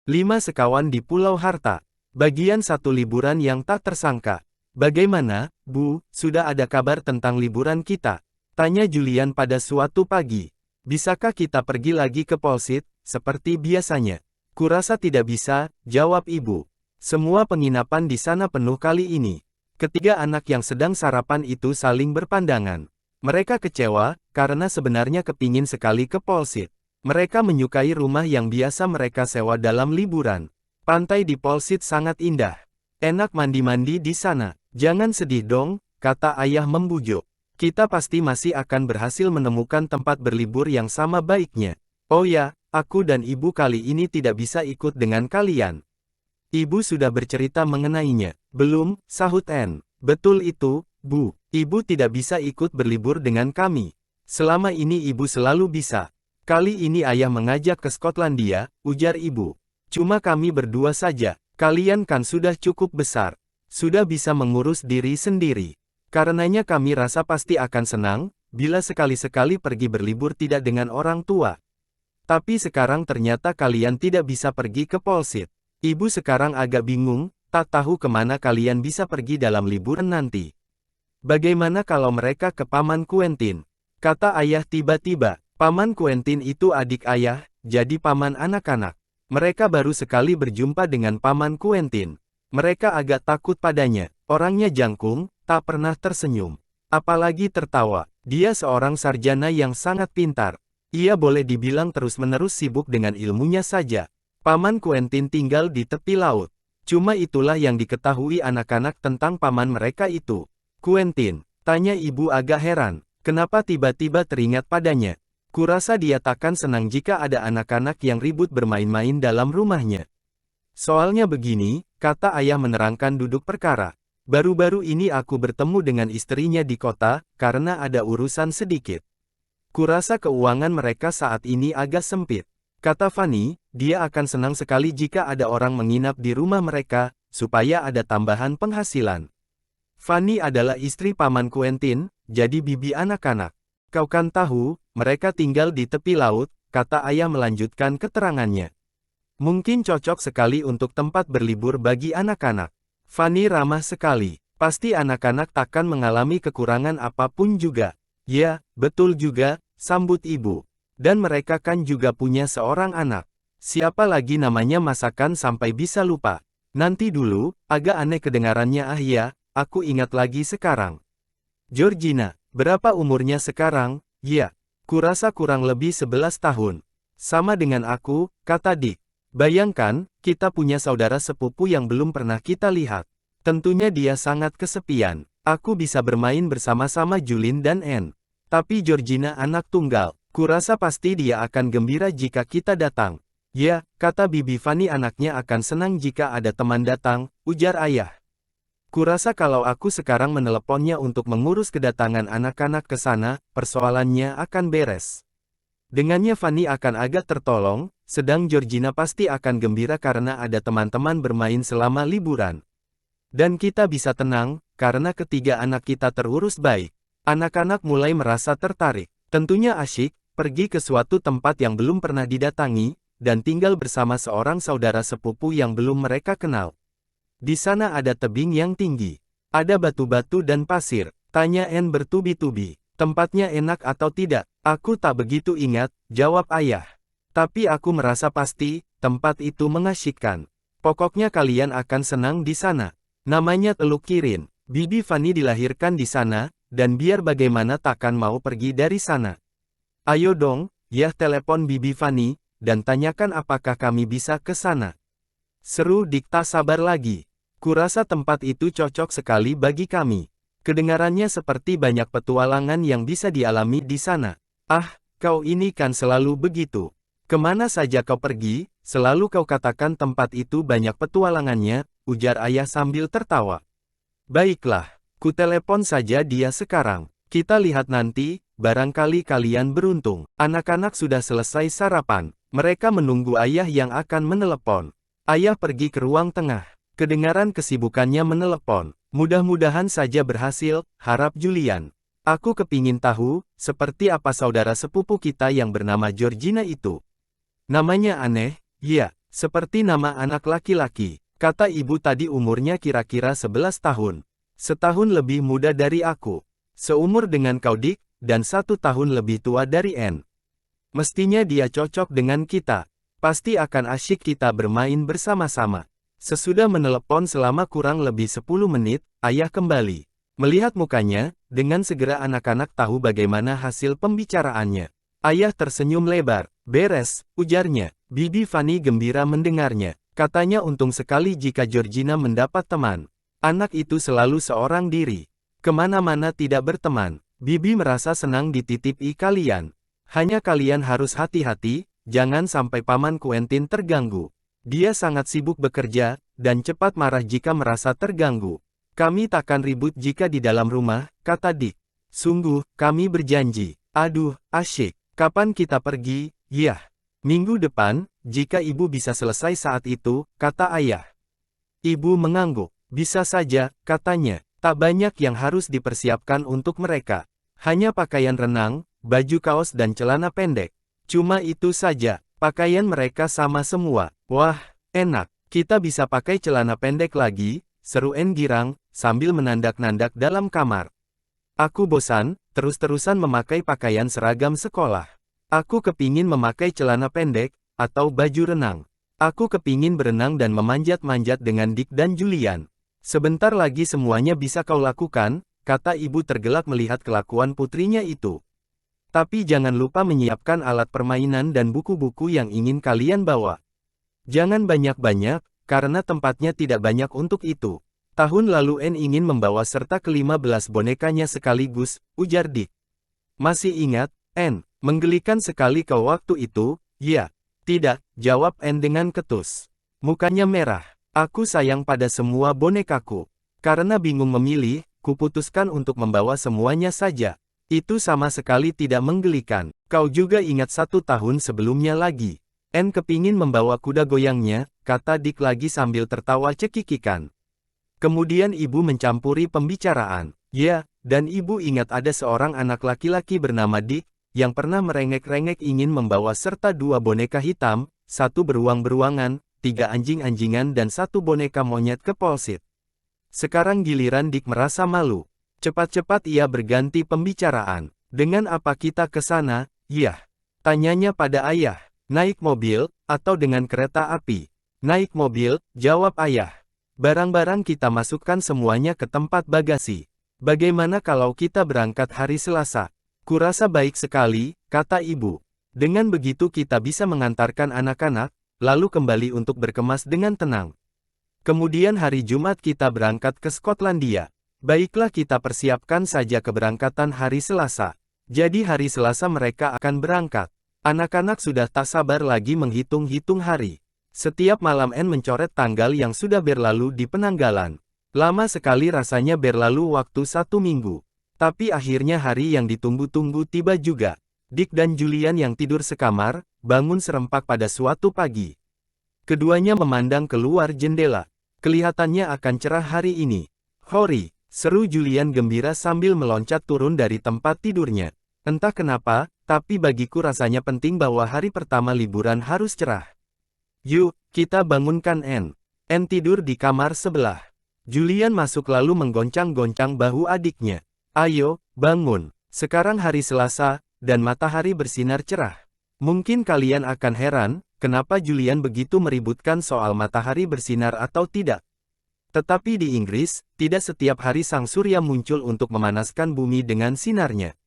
5 sekawan di Pulau Harta. Bagian 1 liburan yang tak tersangka. Bagaimana, Bu, sudah ada kabar tentang liburan kita? Tanya Julian pada suatu pagi. Bisakah kita pergi lagi ke Polsit, seperti biasanya? Kurasa tidak bisa, jawab ibu. Semua penginapan di sana penuh kali ini. Ketiga anak yang sedang sarapan itu saling berpandangan. Mereka kecewa, karena sebenarnya kepingin sekali ke Polsit. Mereka menyukai rumah yang biasa mereka sewa dalam liburan. Pantai di Polsit sangat indah. Enak mandi-mandi di sana. Jangan sedih dong, kata ayah membujuk. Kita pasti masih akan berhasil menemukan tempat berlibur yang sama baiknya. Oh ya, aku dan ibu kali ini tidak bisa ikut dengan kalian. Ibu sudah bercerita mengenainya. Belum, sahut Anne. Betul itu, Bu. Ibu tidak bisa ikut berlibur dengan kami. Selama ini ibu selalu bisa. Kali ini ayah mengajak ke Skotlandia, ujar ibu. Cuma kami berdua saja. Kalian kan sudah cukup besar. Sudah bisa mengurus diri sendiri. Karenanya kami rasa pasti akan senang, bila sekali-sekali pergi berlibur tidak dengan orang tua. Tapi sekarang ternyata kalian tidak bisa pergi ke Polsit. Ibu sekarang agak bingung, tak tahu kemana kalian bisa pergi dalam liburan nanti. Bagaimana kalau mereka ke Paman Quentin? Kata ayah tiba-tiba. Paman Quentin itu adik ayah, jadi paman anak-anak. Mereka baru sekali berjumpa dengan Paman Quentin. Mereka agak takut padanya. Orangnya jangkung, tak pernah tersenyum. Apalagi tertawa. Dia seorang sarjana yang sangat pintar. Ia boleh dibilang terus-menerus sibuk dengan ilmunya saja. Paman Quentin tinggal di tepi laut. Cuma itulah yang diketahui anak-anak tentang paman mereka itu. Quentin, tanya ibu agak heran. Kenapa tiba-tiba teringat padanya? Kurasa dia takkan senang jika ada anak-anak yang ribut bermain-main dalam rumahnya. Soalnya begini, kata ayah menerangkan duduk perkara. Baru-baru ini aku bertemu dengan istrinya di kota, karena ada urusan sedikit. Kurasa keuangan mereka saat ini agak sempit. Kata Fanny, dia akan senang sekali jika ada orang menginap di rumah mereka, supaya ada tambahan penghasilan. Fanny adalah istri Paman Quentin, jadi bibi anak-anak. Kau kan tahu, mereka tinggal di tepi laut, kata ayah melanjutkan keterangannya. Mungkin cocok sekali untuk tempat berlibur bagi anak-anak. Fanny ramah sekali. Pasti anak-anak takkan mengalami kekurangan apapun juga. Ya, betul juga, sambut ibu. Dan mereka kan juga punya seorang anak. Siapa lagi namanya masakan sampai bisa lupa. Nanti dulu, agak aneh kedengarannya ya, aku ingat lagi sekarang. Georgina. Berapa umurnya sekarang? Ya, kurasa kurang lebih 11 tahun. Sama dengan aku, kata Dick. Bayangkan, kita punya saudara sepupu yang belum pernah kita lihat. Tentunya dia sangat kesepian. Aku bisa bermain bersama-sama Julin dan Anne. Tapi Georgina anak tunggal. Kurasa pasti dia akan gembira jika kita datang. Ya, kata Bibi Fanny anaknya akan senang jika ada teman datang, ujar ayah. Kurasa kalau aku sekarang meneleponnya untuk mengurus kedatangan anak-anak ke sana, persoalannya akan beres. Dengannya Fanny akan agak tertolong, sedang Georgina pasti akan gembira karena ada teman-teman bermain selama liburan. Dan kita bisa tenang, karena ketiga anak kita terurus baik. Anak-anak mulai merasa tertarik. Tentunya asyik, pergi ke suatu tempat yang belum pernah didatangi, dan tinggal bersama seorang saudara sepupu yang belum mereka kenal. Di sana ada tebing yang tinggi. Ada batu-batu dan pasir. Tanya Anne bertubi-tubi. Tempatnya enak atau tidak? Aku tak begitu ingat, jawab ayah. Tapi aku merasa pasti, tempat itu mengasyikkan. Pokoknya kalian akan senang di sana. Namanya Teluk Kirin. Bibi Fanny dilahirkan di sana, dan biar bagaimana takkan mau pergi dari sana. Ayo dong, ya telepon Bibi Fanny, dan tanyakan apakah kami bisa ke sana. Seru Dick tak sabar lagi. Kurasa tempat itu cocok sekali bagi kami. Kedengarannya seperti banyak petualangan yang bisa dialami di sana. Ah, kau ini kan selalu begitu. Kemana saja kau pergi, selalu kau katakan tempat itu banyak petualangannya, ujar ayah sambil tertawa. Baiklah, ku telepon saja dia sekarang. Kita lihat nanti, barangkali kalian beruntung. Anak-anak sudah selesai sarapan. Mereka menunggu ayah yang akan menelepon. Ayah pergi ke ruang tengah. Kedengaran kesibukannya menelepon. Mudah-mudahan saja berhasil, harap Julian. Aku kepingin tahu, seperti apa saudara sepupu kita yang bernama Georgina itu. Namanya aneh, ya, Seperti nama anak laki-laki, kata ibu tadi umurnya kira-kira 11 tahun. Setahun lebih muda dari aku. Seumur dengan kau Dick, dan 1 tahun lebih tua dari Anne. Mestinya dia cocok dengan kita. Pasti akan asyik kita bermain bersama-sama. Sesudah menelepon selama kurang lebih 10 menit, ayah kembali. Melihat mukanya, dengan segera anak-anak tahu bagaimana hasil pembicaraannya. Ayah tersenyum lebar. Beres, ujarnya. Bibi Fanny gembira mendengarnya. Katanya untung sekali jika Georgina mendapat teman. Anak itu selalu seorang diri. Kemana-mana tidak berteman. Bibi merasa senang dititipi kalian. Hanya kalian harus hati-hati, jangan sampai Paman Quentin terganggu. Dia sangat sibuk bekerja, dan cepat marah jika merasa terganggu. Kami takkan ribut jika di dalam rumah, kata Dick. Sungguh, kami berjanji. Aduh, asyik. Kapan kita pergi? Yah. Minggu depan, jika ibu bisa selesai saat itu, kata ayah. Ibu mengangguk. Bisa saja, katanya. Tak banyak yang harus dipersiapkan untuk mereka. Hanya pakaian renang, baju kaos dan celana pendek. Cuma itu saja. Pakaian mereka sama semua. Wah, enak. Kita bisa pakai celana pendek lagi, seru En girang, sambil menandak-nandak dalam kamar. Aku bosan, terus-terusan memakai pakaian seragam sekolah. Aku kepingin memakai celana pendek, atau baju renang. Aku kepingin berenang dan memanjat-manjat dengan Dick dan Julian. Sebentar lagi semuanya bisa kau lakukan, kata ibu tergelak melihat kelakuan putrinya itu. Tapi jangan lupa menyiapkan alat permainan dan buku-buku yang ingin kalian bawa. Jangan banyak-banyak, karena tempatnya tidak banyak untuk itu. Tahun lalu Anne ingin membawa serta ke-15 bonekanya sekaligus, ujar Dick. Masih ingat, Anne? Menggelikan sekali kau waktu itu, ya. Tidak, jawab Anne dengan ketus. Mukanya merah. Aku sayang pada semua bonekaku. Karena bingung memilih, kuputuskan untuk membawa semuanya saja. Itu sama sekali tidak menggelikan. Kau juga ingat 1 tahun sebelumnya lagi. Anne kepingin membawa kuda goyangnya, kata Dick lagi sambil tertawa cekikikan. Kemudian ibu mencampuri pembicaraan. Ya, dan ibu ingat ada seorang anak laki-laki bernama Dick, yang pernah merengek-rengek ingin membawa serta 2 boneka hitam, 1 beruang-beruangan, 3 anjing-anjingan dan 1 boneka monyet ke Polsit. Sekarang giliran Dick merasa malu. Cepat-cepat ia berganti pembicaraan. Dengan apa kita ke sana? Yah. Tanyanya pada ayah. Naik mobil, atau dengan kereta api? Naik mobil, jawab ayah. Barang-barang kita masukkan semuanya ke tempat bagasi. Bagaimana kalau kita berangkat hari Selasa? Kurasa baik sekali, kata ibu. Dengan begitu kita bisa mengantarkan anak-anak, lalu kembali untuk berkemas dengan tenang. Kemudian hari Jumat kita berangkat ke Skotlandia. Baiklah kita persiapkan saja keberangkatan hari Selasa. Jadi hari Selasa mereka akan berangkat. Anak-anak sudah tak sabar lagi menghitung-hitung hari. Setiap malam Anne mencoret tanggal yang sudah berlalu di penanggalan. Lama sekali rasanya berlalu waktu 1 minggu. Tapi akhirnya hari yang ditunggu-tunggu tiba juga. Dick dan Julian yang tidur sekamar, bangun serempak pada suatu pagi. Keduanya memandang keluar jendela. Kelihatannya akan cerah hari ini. Hori, seru Julian gembira sambil meloncat turun dari tempat tidurnya. Entah kenapa, tapi bagiku rasanya penting bahwa hari pertama liburan harus cerah. Yuk, kita bangunkan Anne. Anne tidur di kamar sebelah. Julian masuk lalu menggoncang-goncang bahu adiknya. Ayo, bangun. Sekarang hari Selasa, dan matahari bersinar cerah. Mungkin kalian akan heran, kenapa Julian begitu meributkan soal matahari bersinar atau tidak. Tetapi di Inggris, tidak setiap hari sang surya muncul untuk memanaskan bumi dengan sinarnya.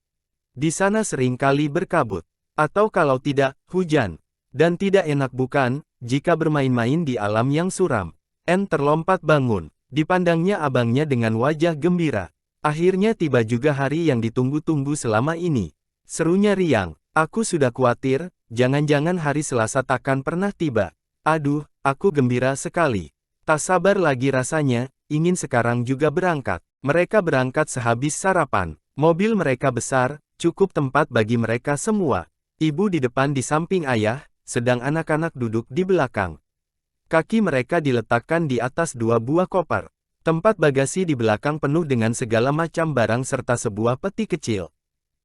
Di sana sering kali berkabut. Atau kalau tidak, hujan. Dan tidak enak bukan, jika bermain-main di alam yang suram. Anne terlompat bangun. Dipandangnya abangnya dengan wajah gembira. Akhirnya tiba juga hari yang ditunggu-tunggu selama ini. Serunya riang. Aku sudah khawatir, jangan-jangan hari Selasa takkan pernah tiba. Aduh, aku gembira sekali. Tak sabar lagi rasanya, ingin sekarang juga berangkat. Mereka berangkat sehabis sarapan. Mobil mereka besar, cukup tempat bagi mereka semua. Ibu di depan di samping ayah, sedang anak-anak duduk di belakang. Kaki mereka diletakkan di atas 2 buah koper. Tempat bagasi di belakang penuh dengan segala macam barang serta sebuah peti kecil.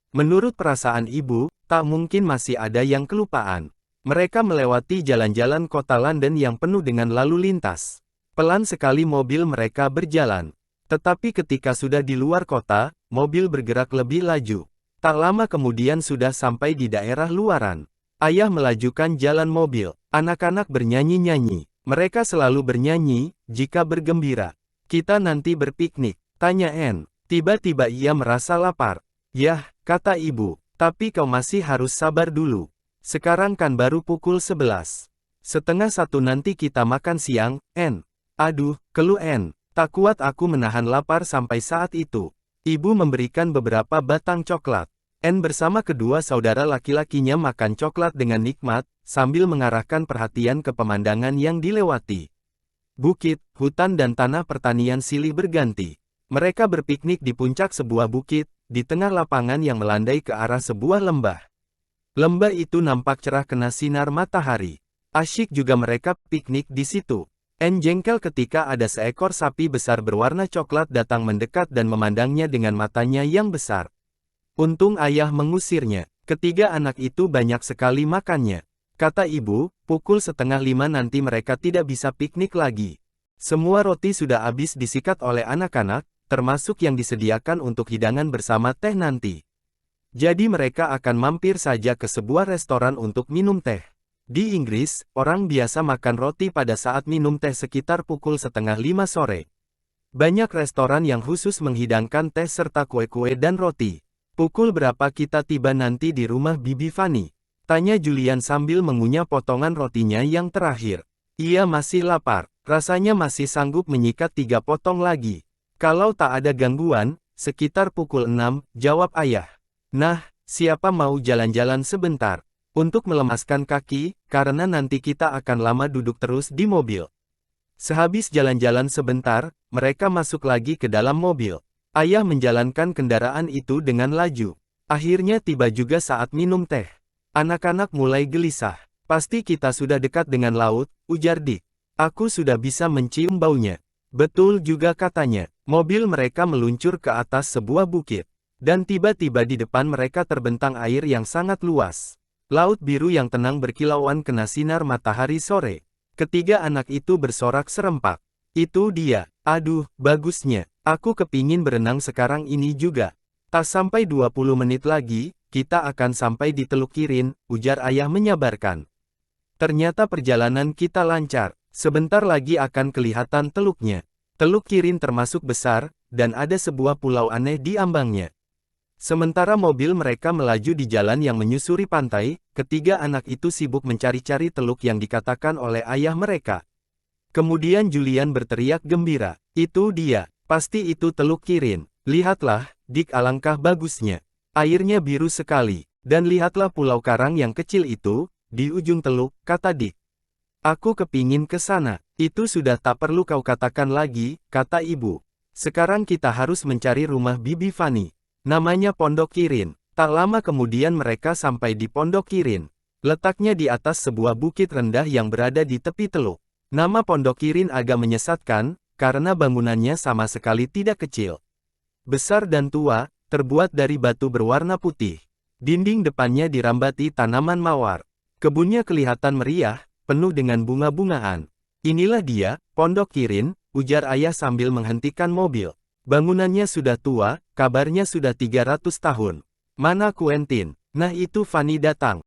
Menurut perasaan ibu, tak mungkin masih ada yang kelupaan. Mereka melewati jalan-jalan kota London yang penuh dengan lalu lintas. Pelan sekali mobil mereka berjalan. Tetapi ketika sudah di luar kota, mobil bergerak lebih laju. Tak lama kemudian sudah sampai di daerah luaran. Ayah melajukan jalan mobil. Anak-anak bernyanyi-nyanyi. Mereka selalu bernyanyi, jika bergembira. Kita nanti berpiknik, tanya Anne. Tiba-tiba ia merasa lapar. Yah, kata ibu, tapi kau masih harus sabar dulu. Sekarang kan baru pukul 11. Setengah satu nanti kita makan siang, Anne. Aduh, keluh Anne. Tak kuat aku menahan lapar sampai saat itu. Ibu memberikan beberapa batang coklat. Anne bersama kedua saudara laki-lakinya makan coklat dengan nikmat, sambil mengarahkan perhatian ke pemandangan yang dilewati. Bukit, hutan dan tanah pertanian silih berganti. Mereka berpiknik di puncak sebuah bukit, di tengah lapangan yang melandai ke arah sebuah lembah. Lembah itu nampak cerah kena sinar matahari. Asyik juga mereka piknik di situ. Anne jengkel ketika ada seekor sapi besar berwarna coklat datang mendekat dan memandangnya dengan matanya yang besar. Untung ayah mengusirnya. Ketiga anak itu banyak sekali makannya. Kata ibu, pukul 4:30 nanti mereka tidak bisa piknik lagi. Semua roti sudah habis disikat oleh anak-anak, termasuk yang disediakan untuk hidangan bersama teh nanti. Jadi mereka akan mampir saja ke sebuah restoran untuk minum teh. Di Inggris, orang biasa makan roti pada saat minum teh sekitar pukul 4:30 sore. Banyak restoran yang khusus menghidangkan teh serta kue-kue dan roti. Pukul berapa kita tiba nanti di rumah Bibi Fanny? Tanya Julian sambil mengunyah potongan rotinya yang terakhir. Ia masih lapar, rasanya masih sanggup menyikat 3 potong lagi. Kalau tak ada gangguan, sekitar pukul 6, jawab ayah. Nah, siapa mau jalan-jalan sebentar? Untuk melemaskan kaki, karena nanti kita akan lama duduk terus di mobil. Sehabis jalan-jalan sebentar, mereka masuk lagi ke dalam mobil. Ayah menjalankan kendaraan itu dengan laju. Akhirnya tiba juga saat minum teh. Anak-anak mulai gelisah. Pasti kita sudah dekat dengan laut, ujar Dick. Aku sudah bisa mencium baunya. Betul juga katanya. Mobil mereka meluncur ke atas sebuah bukit. Dan tiba-tiba di depan mereka terbentang air yang sangat luas. Laut biru yang tenang berkilauan kena sinar matahari sore. Ketiga anak itu bersorak serempak. Itu dia. Aduh, bagusnya. Aku kepingin berenang sekarang ini juga. Tak sampai 20 menit lagi, kita akan sampai di Teluk Kirin, ujar ayah menyabarkan. Ternyata perjalanan kita lancar. Sebentar lagi akan kelihatan teluknya. Teluk Kirin termasuk besar, dan ada sebuah pulau aneh di ambangnya. Sementara mobil mereka melaju di jalan yang menyusuri pantai, ketiga anak itu sibuk mencari-cari teluk yang dikatakan oleh ayah mereka. Kemudian Julian berteriak gembira. Itu dia. Pasti itu Teluk Kirin. Lihatlah, Dick, alangkah bagusnya. Airnya biru sekali. Dan lihatlah pulau karang yang kecil itu, di ujung teluk, kata Dick. Aku kepingin ke sana. Itu sudah tak perlu kau katakan lagi, kata ibu. Sekarang kita harus mencari rumah Bibi Fanny. Namanya Pondok Kirin. Tak lama kemudian mereka sampai di Pondok Kirin. Letaknya di atas sebuah bukit rendah yang berada di tepi teluk. Nama Pondok Kirin agak menyesatkan, karena bangunannya sama sekali tidak kecil. Besar dan tua, terbuat dari batu berwarna putih. Dinding depannya dirambati tanaman mawar. Kebunnya kelihatan meriah, penuh dengan bunga-bungaan. Inilah dia, Pondok Kirin, ujar ayah sambil menghentikan mobil. Bangunannya sudah tua, kabarnya sudah 300 tahun. Mana Quentin? Nah itu Fanny datang.